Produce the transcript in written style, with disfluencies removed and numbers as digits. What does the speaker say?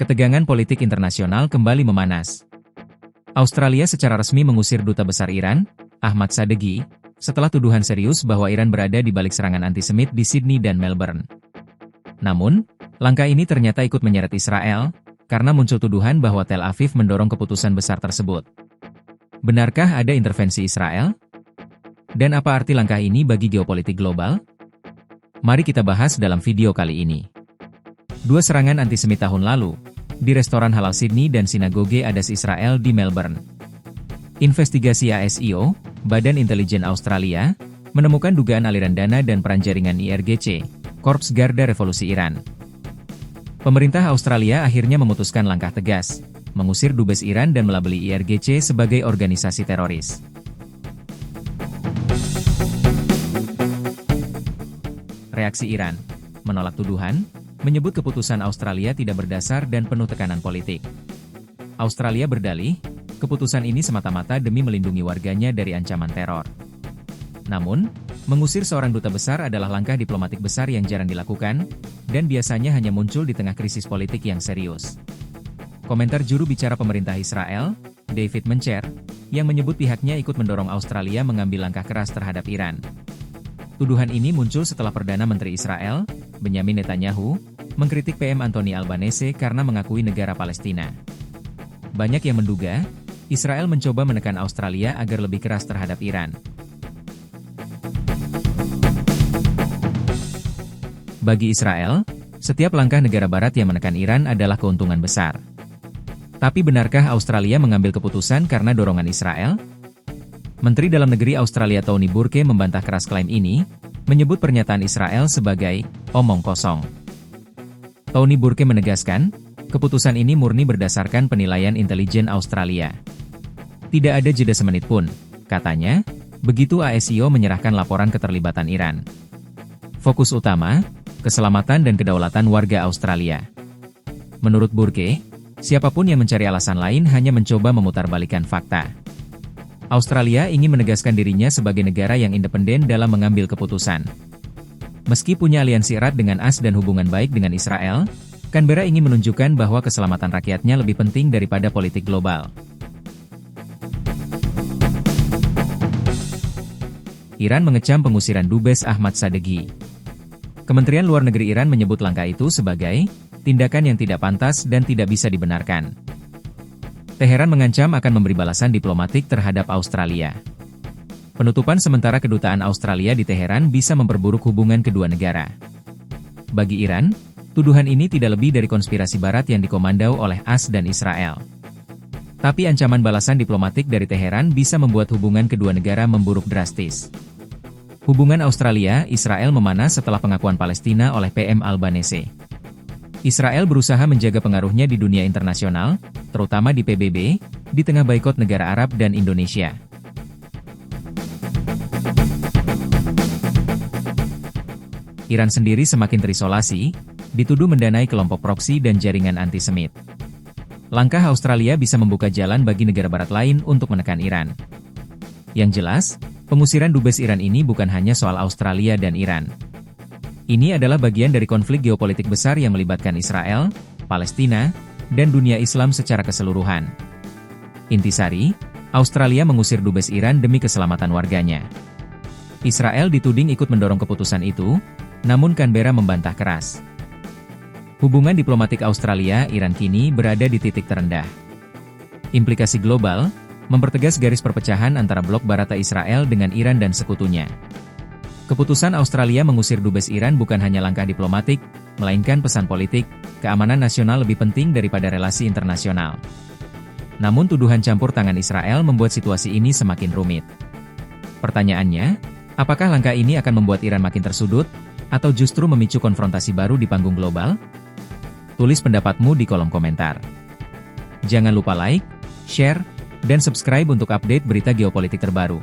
Ketegangan politik internasional kembali memanas. Australia secara resmi mengusir Duta Besar Iran, Ahmad Sadeghi, setelah tuduhan serius bahwa Iran berada di balik serangan antisemit di Sydney dan Melbourne. Namun, langkah ini ternyata ikut menyeret Israel, karena muncul tuduhan bahwa Tel Aviv mendorong keputusan besar tersebut. Benarkah ada intervensi Israel? Dan apa arti langkah ini bagi geopolitik global? Mari kita bahas dalam video kali ini. 2 serangan antisemit tahun lalu, di restoran halal Sydney dan sinagoge Adas Israel di Melbourne. Investigasi ASIO, Badan Intelijen Australia, menemukan dugaan aliran dana dan peran jaringan IRGC, Korps Garda Revolusi Iran. Pemerintah Australia akhirnya memutuskan langkah tegas, mengusir dubes Iran dan melabeli IRGC sebagai organisasi teroris. Reaksi Iran menolak tuduhan, menyebut keputusan Australia tidak berdasar dan penuh tekanan politik. Australia berdalih, keputusan ini semata-mata demi melindungi warganya dari ancaman teror. Namun, mengusir seorang duta besar adalah langkah diplomatik besar yang jarang dilakukan, dan biasanya hanya muncul di tengah krisis politik yang serius. Komentar juru bicara pemerintah Israel, David Mencher, yang menyebut pihaknya ikut mendorong Australia mengambil langkah keras terhadap Iran. Tuduhan ini muncul setelah Perdana Menteri Israel, Benjamin Netanyahu, mengkritik PM Anthony Albanese karena mengakui negara Palestina. Banyak yang menduga, Israel mencoba menekan Australia agar lebih keras terhadap Iran. Bagi Israel, setiap langkah negara barat yang menekan Iran adalah keuntungan besar. Tapi benarkah Australia mengambil keputusan karena dorongan Israel? Menteri Dalam Negeri Australia Tony Burke membantah keras klaim ini, menyebut pernyataan Israel sebagai omong kosong. Tony Burke menegaskan, keputusan ini murni berdasarkan penilaian intelijen Australia. Tidak ada jeda semenit pun, katanya, begitu ASIO menyerahkan laporan keterlibatan Iran. Fokus utama, keselamatan dan kedaulatan warga Australia. Menurut Burke, siapapun yang mencari alasan lain hanya mencoba memutarbalikkan fakta. Australia ingin menegaskan dirinya sebagai negara yang independen dalam mengambil keputusan. Meski punya aliansi erat dengan AS dan hubungan baik dengan Israel, Canberra ingin menunjukkan bahwa keselamatan rakyatnya lebih penting daripada politik global. Iran mengecam pengusiran dubes Ahmad Sadeghi. Kementerian Luar Negeri Iran menyebut langkah itu sebagai tindakan yang tidak pantas dan tidak bisa dibenarkan. Teheran mengancam akan memberi balasan diplomatik terhadap Australia. Penutupan sementara kedutaan Australia di Teheran bisa memperburuk hubungan kedua negara. Bagi Iran, tuduhan ini tidak lebih dari konspirasi barat yang dikomandau oleh AS dan Israel. Tapi ancaman balasan diplomatik dari Teheran bisa membuat hubungan kedua negara memburuk drastis. Hubungan Australia-Israel memanas setelah pengakuan Palestina oleh PM Albanese. Israel berusaha menjaga pengaruhnya di dunia internasional, terutama di PBB, di tengah boikot negara Arab dan Indonesia. Iran sendiri semakin terisolasi, dituduh mendanai kelompok proksi dan jaringan antisemit. Langkah Australia bisa membuka jalan bagi negara barat lain untuk menekan Iran. Yang jelas, pengusiran dubes Iran ini bukan hanya soal Australia dan Iran. Ini adalah bagian dari konflik geopolitik besar yang melibatkan Israel, Palestina, dan dunia Islam secara keseluruhan. Intisari, Australia mengusir dubes Iran demi keselamatan warganya. Israel dituding ikut mendorong keputusan itu, namun Canberra membantah keras. Hubungan diplomatik Australia-Iran kini berada di titik terendah. Implikasi global, mempertegas garis perpecahan antara blok Barata Israel dengan Iran dan sekutunya. Keputusan Australia mengusir dubes Iran bukan hanya langkah diplomatik, melainkan pesan politik, keamanan nasional lebih penting daripada relasi internasional. Namun tuduhan campur tangan Israel membuat situasi ini semakin rumit. Pertanyaannya, apakah langkah ini akan membuat Iran makin tersudut, atau justru memicu konfrontasi baru di panggung global? Tulis pendapatmu di kolom komentar. Jangan lupa like, share, dan subscribe untuk update berita geopolitik terbaru.